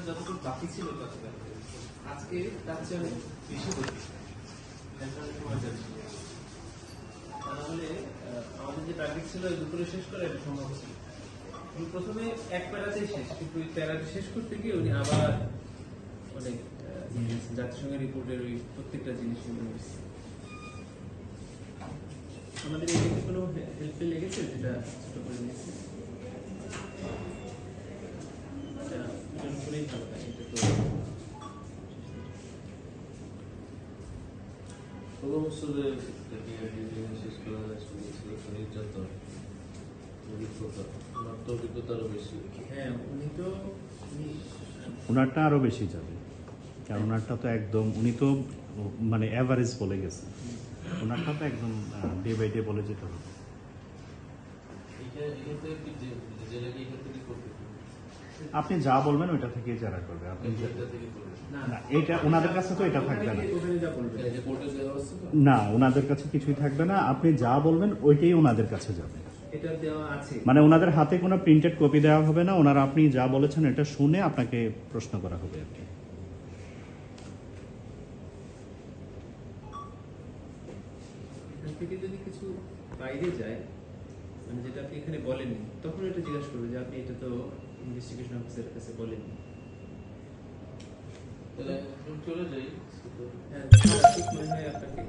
যতটুকু বাকি ছিল আজকে তার চেয়ে অনেক বেশি হচ্ছে। তাহলে আমাদের যে টার্গেট ছিল দুপুরে শেষ করে এটা সম্ভব ছিল। প্রথমে এক প্যারাতেই শেষ, কিন্তু ওই প্যারাটা শেষ করতে গিয়ে উনি আবার অনেক জাতিসংঘের রিপোর্টের ওই প্রত্যেকটা জিনিস আমাদের এদিকে কোনো হেল্পে লেগেছে যেটা ছোট করে নিয়েছে করেই ভালো থাকে। এটা তো হ্যাঁ ওনারটা আরো বেশি যাবে, কারণ ওনারটা তো একদম উনি তো মানে অ্যাভারেজ বলে গেছে, ওনারটা তো একদম ডে বাই ডে বলে যেতে হবে। আপনি যা বলবেন ওইটা থেকে যারা করবে, আপনি না এটা ওনাদের কাছে তো এটা থাকবে না, না ওনাদের কাছে কিছুই থাকবে না, আপনি যা বলবেন ওইটাই ওনাদের কাছে যাবে। মানে ওনাদের হাতে কোনো প্রিন্টেড কপি দেওয়া হবে না, ওনারা আপনি যা বলেছেন এটা শুনে আপনাকে প্রশ্ন করা হবে আর কি। থেকে যদি কিছু বাইরে যায়, মানে যেটা আপনি এখানে বলেননি, তখন এটা জিজ্ঞাসা করবে যে আপনি এটা তো ইনভেস্টিগেশন অফিসারের কাছে বলেননি। চলে যাই। হ্যাঁ, ঠিক মনে হয় আপনাকে